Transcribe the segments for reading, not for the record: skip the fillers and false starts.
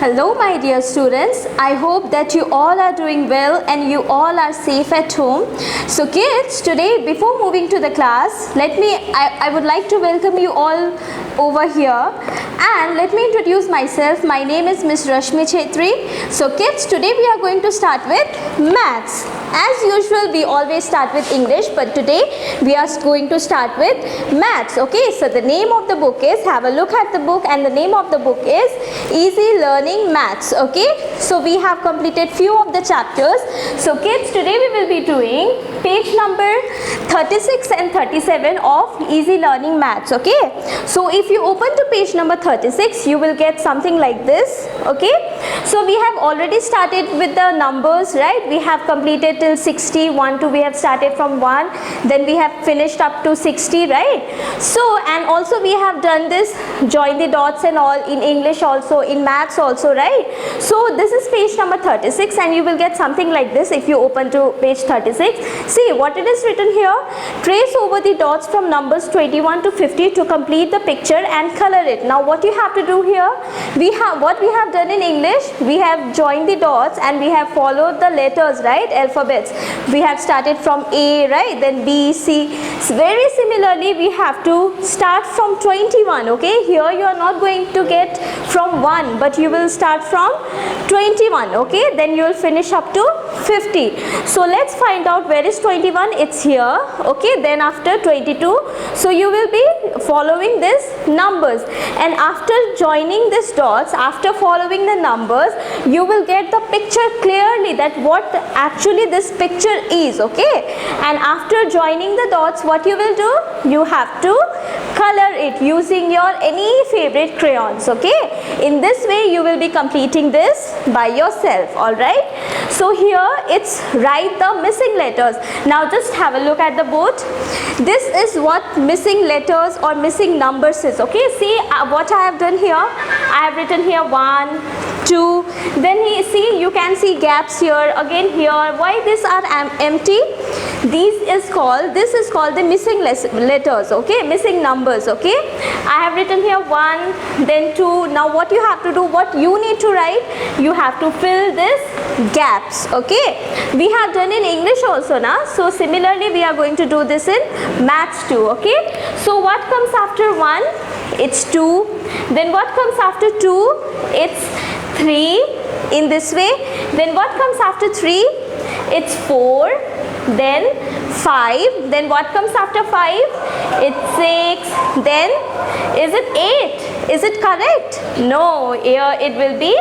Hello my dear students, I hope that you all are doing well and you all are safe at home. So kids, today before moving to the class, I would like to welcome you all over here and let me introduce myself. My name is Miss Rashmi Chetri. So kids, today we are going to start with maths. As usual, we always start with English, but today we are going to start with maths. Okay, so the name of the book is, have a look at the book, and the name of the book is Easy Learning Maths. Okay, so we have completed few of the chapters. So kids, today we will be doing page number 36 and 37 of Easy Learning Maths. Okay, so if you open to page number 36, you will get something like this. Okay, so we have already started with the numbers, right? We have completed till 60, 1 to we have started from 1, then we have finished up to 60, right? So, and also we have done this join the dots and all in English also, in maths also, right? So this is page number 36 and you will get something like this if you open to page 36. See what it is written here: trace over the dots from numbers 21 to 50 to complete the picture and color it. Now what you have to do here, what we have done in English, we have joined the dots and we have followed the letters, right? Alphabets. We have started from A, right? Then B, C. Very similarly, we have to start from 21. Okay, here you are not going to get from 1, but you will start from 21. Okay, then you will finish up to 50. So let's find out where is 21. It's here. Okay, then after 22, so you will be following this numbers, and after joining these dots, after following the numbers, you will get the picture clearly that what actually this picture is. Okay, and after joining the dots, what you will do, you have to color it using your any favorite crayons. Okay, in this way you will be completing this by yourself. All right, so here it's write the missing letters. Now just have a look at the board. This is what missing letters or missing numbers is. Okay, see what I have done here. I have written here 1, 2, then see, you can see gaps here, again here. Why these are empty? This is called the missing letters. Okay, missing numbers. Okay, I have written here 1, then 2. Now what you have to do, what you need to write, you have to fill this gaps. Okay, we have done in English also now, so similarly we are going to do this in maths too. Okay, so what comes after 1? It's 2. Then what comes after 2? It's 3, in this way. Then what comes after 3? It's 4. Then 5. Then what comes after 5? It's 6. Then is it 8? Is it correct? No, here it will be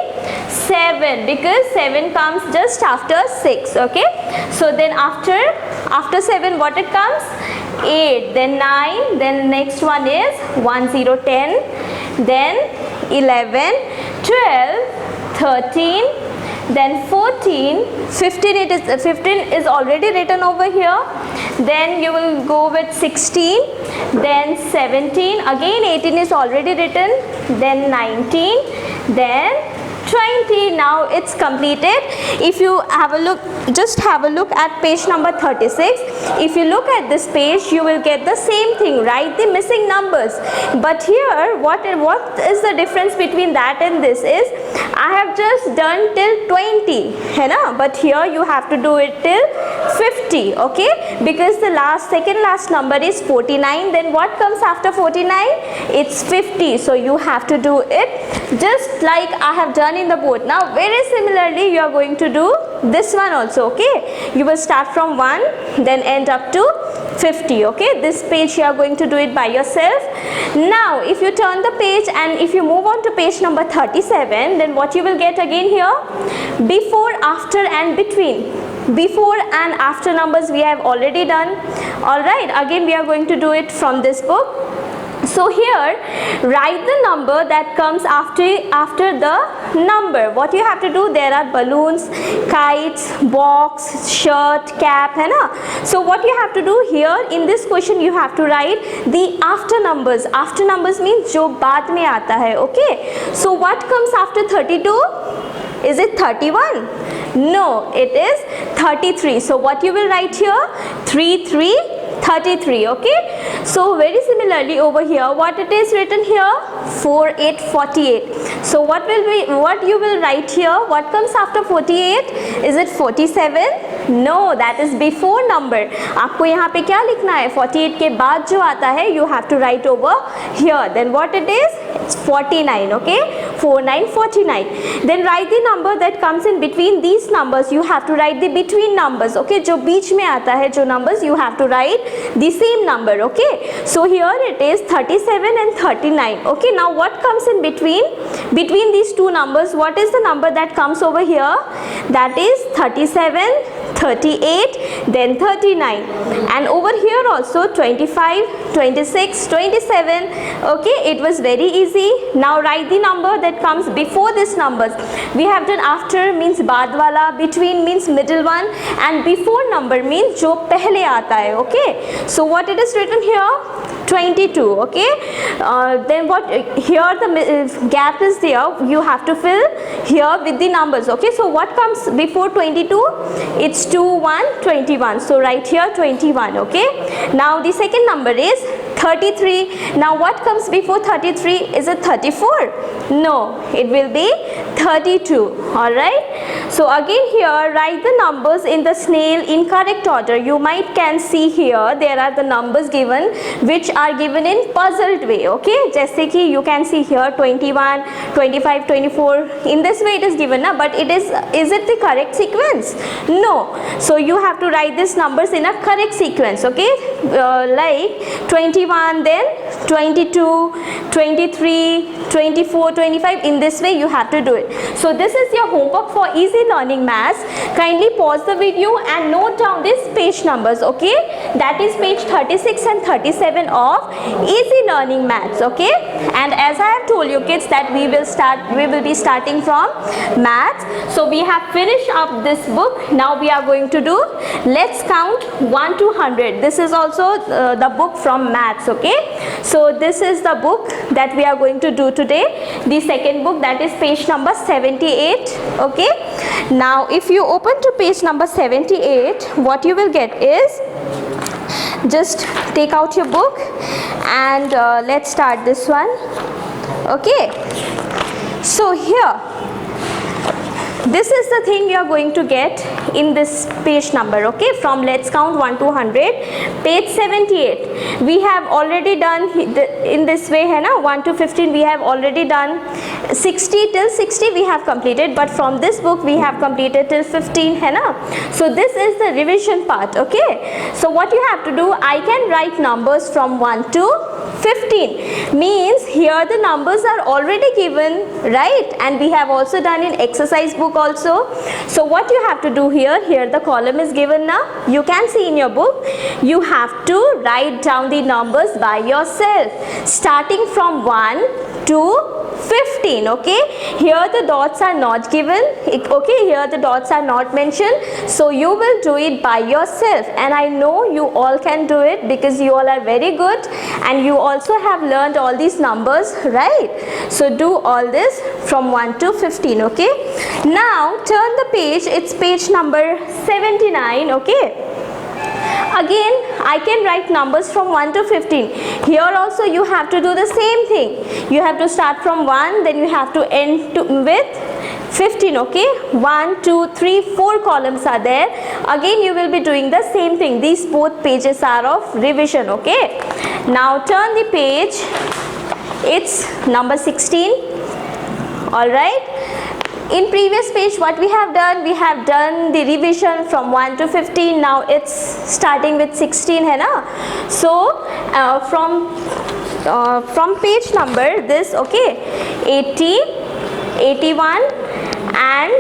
7, because 7 comes just after 6. Okay, so then after 7 what it comes? 8, then 9, then next one is 1, 0, 10, then 11, 12, 13, then 14, 15. 15 is already written over here. Then you will go with 16, then 17, again 18 is already written, then 19, then 20. Now it's completed. If you have a look, just have a look at page number 36. If you look at this page, you will get the same thing, right? The missing numbers. But here, what is the difference between that and this is, I have just done till 20, है ना? But here you have to do it till 50. Okay, because the second last number is 49. Then what comes after 49? It's 50. So you have to do it just like I have done in the board. Now very similarly you are going to do this one also. Okay, you will start from 1, then end up to 50. Okay, this page you are going to do it by yourself. Now if you turn the page and if you move on to page number 37, then what you will get again here, before, after and between. Before and after numbers we have already done. All right, again we are going to do it from this book. So here write the number that comes after the number. What you have to do, there are balloons, kites, box, shirt, cap, है ना? So what you have to do here in this question, you have to write the after numbers. After numbers means जो बाद में आता है. Okay, so what comes after 32? Is it 31? No, it is 33. So what you will write here? 3, 3, 33. Okay, so very similarly over here, what it is written here, 4 8 48. So what you will write here? What comes after 48? Is it 47? No, that is before number. आपको यहाँ पे क्या लिखना है? 48 के बाद जो आता है, you have to write over here. Then what it is? It's 49. Okay, 49 49. Then write the number that comes in between these numbers. You have to write the between numbers. Okay, जो बीच में आता है जो numbers, you have to write the same number. Okay, so here it is 37 and 39. Okay, now what comes in between these two numbers? What is the number that comes over here? That is 37, 38, then 39, and over here also 25, 26, 27. Okay, it was very easy. Now write the number that comes before these numbers. We have done after means बाद वाला, between means middle one, and before number means जो पहले आता है. Okay, so what it is written here? 22. Okay, then what here the gap is there, you have to fill here with the numbers. Okay, so what comes before 22? It's 2 1 21, so write here 21. Okay, now the second number is 33. Now what comes before 33? Is it 34? No, it will be 32. All right, so again here write the numbers in the snail in correct order. You might can see here there are the numbers given which are given in puzzled way. Okay, जैसे कि you can see here 21, 25, 24. In this way it is given na, but it is it the correct sequence? No, so you have to write these numbers in a correct sequence. Okay, like 21, then 22, 23, 24, 25. In this way you have to do it. So this is your homework for easy learning maths. Kindly pause the video and note down these page numbers. Okay, that is page 36 and 37 of easy learning maths. Okay, and as I have told you kids that we will be starting from maths. So we have finished up this book. Now we are going to do let's count 1 to 100. This is also the book from maths. Okay, so this is the book that we are going to do today, the second book, that is page number 78. Okay, now if you open to page number 78, what you will get is, just take out your book and let's start this one. Okay, so here this is the thing you are going to get in this page number. Okay, from let's count 1 to 100, page 78. We have already done in this way है ना, 1 to 15 we have already done. 60 till 60 we have completed, but from this book we have completed till 15 है ना. So this is the revision part. Okay, so what you have to do, I can write numbers from 1 to 15, means here the numbers are already given, right? And we have also done in exercise book also. So what you have to do here the column is given now, you can see in your book. You have to write down the numbers by yourself, starting from 1 to 15. Okay, here the dots are not given. Okay, here the dots are not mentioned, so you will do it by yourself, and I know you all can do it because you all are very good and you also have learned all these numbers, right? So do all this from 1 to 15. Okay, now turn the page, it's page number 79. Okay, again I can write numbers from 1 to 15. Here also you have to do the same thing. You have to start from 1, then you have to end with 15. Okay, 1 2 3 4 columns are there. Again you will be doing the same thing. These both pages are of revision. Okay, now turn the page, it's number 16. All right, in previous page what we have done the revision from 1 to 15. Now it's starting with 16 है ना. So from page number this, okay, 80, 81 and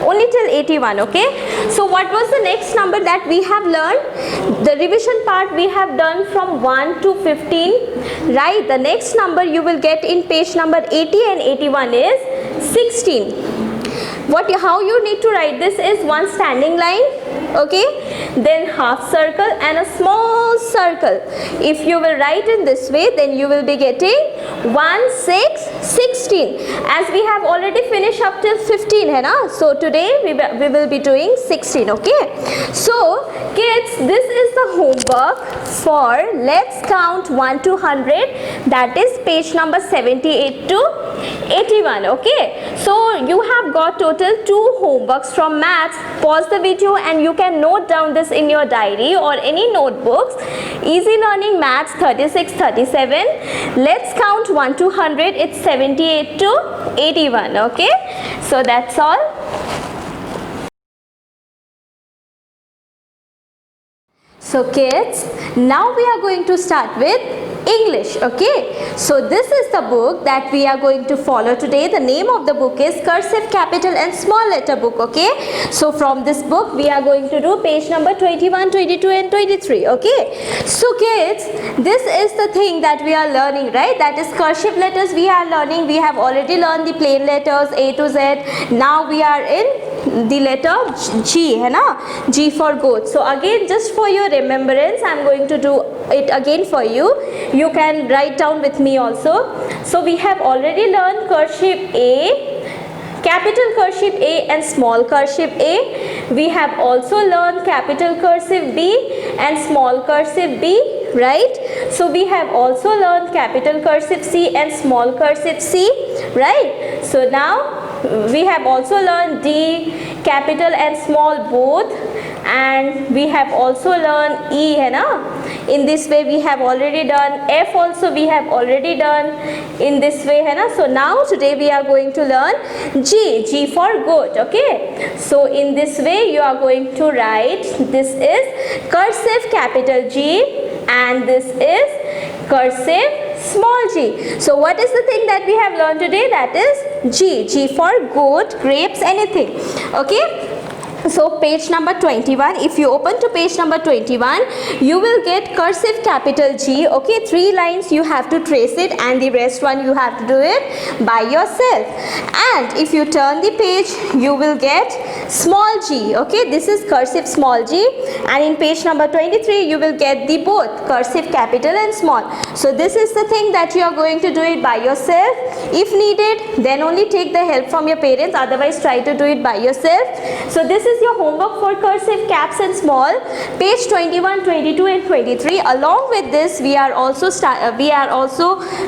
only till 81. Okay, so what was the next number that we have learned? The revision part we have done from 1 to 15, right? The next number you will get in page number 80 and 81 is 16. How you need to write this is one standing line, okay, then half circle and a small circle. If you will write in this way, then you will be getting 1, 6, 16. As we have already finished up till 15, hai na? So today we will be doing 16, okay? So kids, this is the homework for let's count 1 to 100, that is page number 78 to 81, okay? So you have got total 2 homeworks from maths. Pause the video and you can note down this in your diary or any notebooks. Easy learning maths 36, 37. Let's count 1 to 100, it's 78 to 81, okay? So that's all. So kids, now we are going to start with English, okay? So this is the book that we are going to follow today. The name of the book is Cursive, Capital and Small Letter Book, okay? So from this book we are going to do page number 21, 22 and 23, okay? So kids, this is the thing that we are learning, right? That is cursive letters we are learning. We have already learned the plain letters A to Z. Now we are in the letter G, hai na? G for goat. So again, just for your remembrance, I am going to do it again for you. You can write down with me also. So we have already learned cursive A, capital cursive A and small cursive A. We have also learned capital cursive B and small cursive B, right? So we have also learned capital cursive C and small cursive C, right? So now we have also learned D, capital and small both, and we have also learned E, hai na? In this way we have already done. F also we have already done in this way, hai na? So now today we are going to learn G, G for goat, okay? So in this way you are going to write, this is cursive capital G and this is cursive small g. So what is the thing that we have learned today? That is G, G for goat, grapes, anything, okay? So page number 21, if you open to page number 21, you will get cursive capital G, okay? 3 lines you have to trace it and the rest one you have to do it by yourself. And if you turn the page, you will get small g, okay? This is cursive small g, and in page number 23 you will get the both cursive capital and small. So this is the thing that you are going to do it by yourself. If needed, then only take the help from your parents, otherwise try to do it by yourself. So this is your homework for cursive, caps and small, page 21, 22 and 23. Along with this, we are also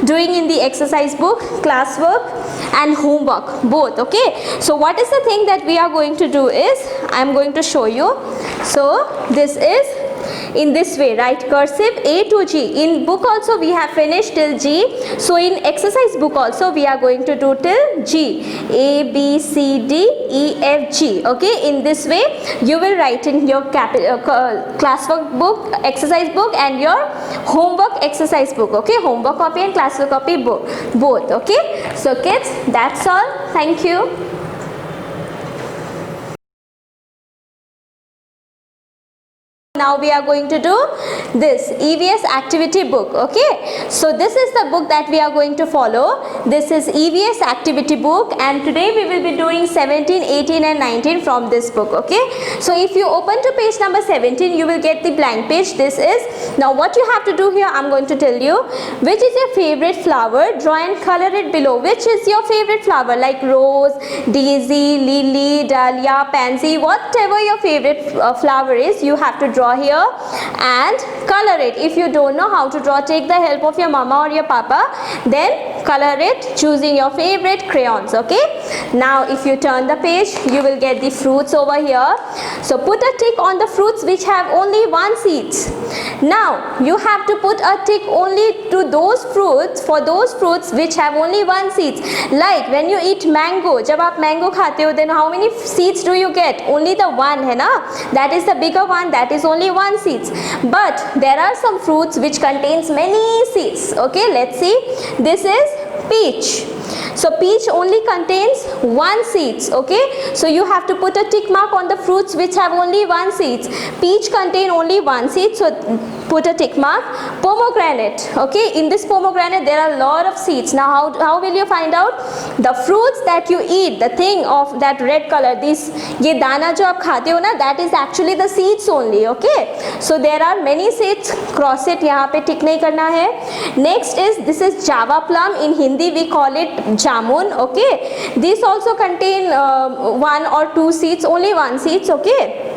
doing in the exercise book, classwork and homework both, okay? So what is the thing that we are going to do is, I am going to show you. So this is in this way, write cursive A to G. In book also we have finished till G. So in exercise book also we are going to do till G. A, B, C, D, E, F, G. Okay, in this way you will write in your classwork book, exercise book and your homework exercise book. Okay, homework copy and classwork copy book, both. Okay, so kids, that's all. Thank you. Now we are going to do this EVS activity book, okay? So this is the book that we are going to follow. This is EVS activity book, and today we will be doing 17, 18 and 19 from this book, okay? So if you open to page number 17, you will get the blank page. This is, now what you have to do here, I'm going to tell you. Which is your favorite flower? Draw and color it below. Which is your favorite flower? Like rose, daisy, lily, dahlia, pansy, whatever your favorite flower is, you have to draw here and color it. If you don't know how to draw, take the help of your mama or your papa, then color it choosing your favorite crayons, okay? Now if you turn the page, you will get the fruits over here. So put a tick on the fruits which have only 1 seed. Now you have to put a tick only to those fruits, for those fruits which have only 1 seed. Like when you eat mango, जब आप mango खाते हो, then how many seeds do you get? Only the one, है ना? That is the bigger one, that is only 1 seeds. But there are some fruits which contains many seeds. Okay, let's see. This is peach. So peach only contains one seeds. Okay, so you have to put a tick mark on the fruits which have only one seeds. Peach contain only one seed, so put a tick mark. Pomegranate, okay, in this pomegranate there are a lot of seeds. Now how will you find out? The fruits that you eat, the thing of that red color, this ये दाना जो आप खाते हो ना, that is actually the seeds only. Okay, so there are many seeds. Cross it, यहाँ पे tick नहीं करना है. Next is, this is java plum. In Hindi we call it jamun. Okay, these also contain one or two seeds, only one seeds. Okay,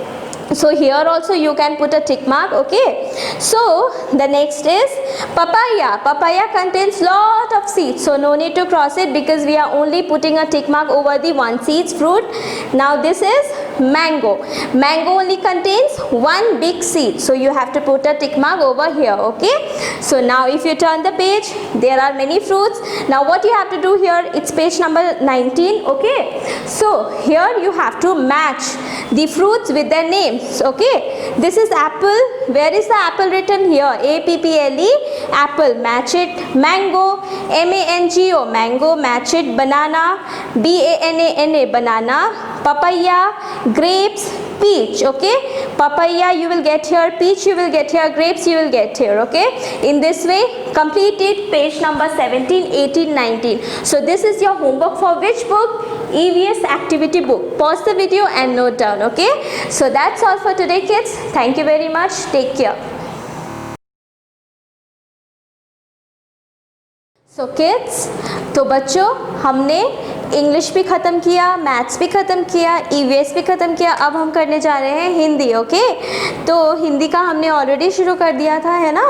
so here also you can put a tick mark. Okay, so the next is papaya. Papaya contains lot of seeds, so no need to cross it because we are only putting a tick mark over the one seeds fruit. Now this is mango. Mango only contains one big seed, so you have to put a tick mark over here. Okay, so now if you turn the page, there are many fruits. Now what you have to do here, it's page number 19. Okay, so here you have to match the fruits with their names. Okay, this is apple. Where is the apple written? Here, APPLE, apple, match it. Mango, MANGO, mango, match it. Banana, BANANA, banana. Papaya, grapes, peach. Okay, papaya you will get here, peach you will get here, grapes you will get here. Okay, in this way complete it. Page number 17, 18, 19. So this is your homework for which book? EVS activity book. Pause the video and note down. Okay, so that's all for today kids. Thank you very much. Take care. So kids, तो बच्चों हमने English भी ख़त्म किया, maths भी ख़त्म किया, EVS भी ख़त्म किया. अब हम करने जा रहे हैं हिंदी. ओके, तो हिंदी का हमने ऑलरेडी शुरू कर दिया था, है ना.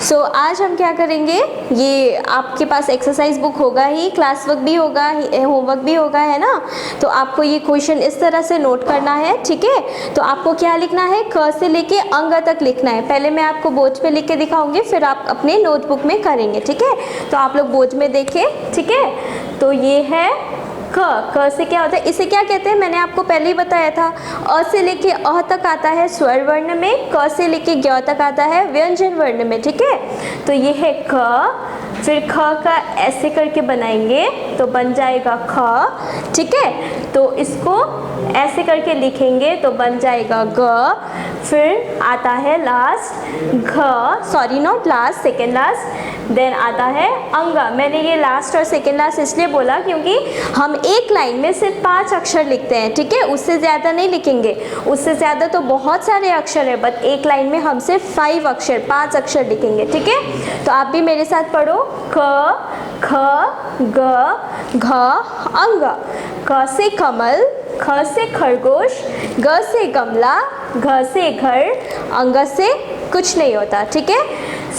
सो आज हम क्या करेंगे, ये आपके पास एक्सरसाइज बुक होगा ही, क्लास वर्क भी होगा, होमवर्क भी होगा, है ना. तो आपको ये क्वेश्चन इस तरह से नोट करना है. ठीक है, तो आपको क्या लिखना है, क से लेके अंग तक लिखना है. पहले मैं आपको बोर्ड पे लिख के दिखाऊंगी, फिर आप अपने नोटबुक में करेंगे. ठीक है, तो आप लोग बोर्ड में देखें. ठीक है, तो ये है क से क्या होता है, इसे क्या कहते हैं, मैंने आपको पहले ही बताया था. अ से लेके अ तक आता है स्वर वर्ण में, क से लेके ज्ञ तक आता है व्यंजन वर्ण में. ठीक है, तो ये है क. फिर ख का ऐसे करके बनाएंगे तो बन जाएगा ख. ठीक है, तो इसको ऐसे करके लिखेंगे तो बन जाएगा ग. फिर आता है लास्ट घ, sorry not last, second last. Then आता है अंगा. मैंने ये लास्ट और सेकेंड लास्ट इसलिए बोला क्योंकि हम एक लाइन में सिर्फ 5 अक्षर लिखते हैं. ठीक है, उससे ज़्यादा नहीं लिखेंगे. उससे ज़्यादा तो बहुत सारे अक्षर है, बट एक लाइन में हम सिर्फ 5 अक्षर लिखेंगे. ठीक है, तो आप भी मेरे साथ पढ़ो. क, ख, ग, घ, अंग. क से कमल, ख से खरगोश, ग से गमला, घ से घर, अंग से कुछ नहीं होता. ठीक है,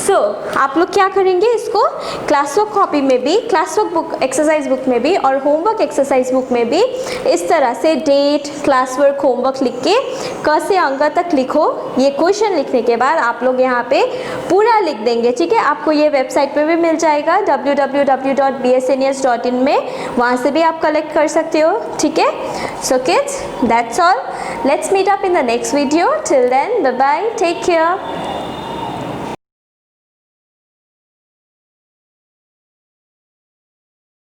सो आप लोग क्या करेंगे, इसको क्लास वर्क कॉपी में भी, class work book exercise book में भी और होमवर्क एक्सरसाइज बुक में भी इस तरह से डेट, क्लास वर्क, होमवर्क लिख के क से अंक तक लिखो. ये क्वेश्चन लिखने के बाद आप लोग यहाँ पे पूरा लिख देंगे. ठीक है, आपको ये वेबसाइट पे भी मिल जाएगा www.bsnes.in में, वहाँ से भी आप कलेक्ट कर सकते हो. ठीक है, so kids that's all. Let's meet up in the next video. Till then bye bye, take care.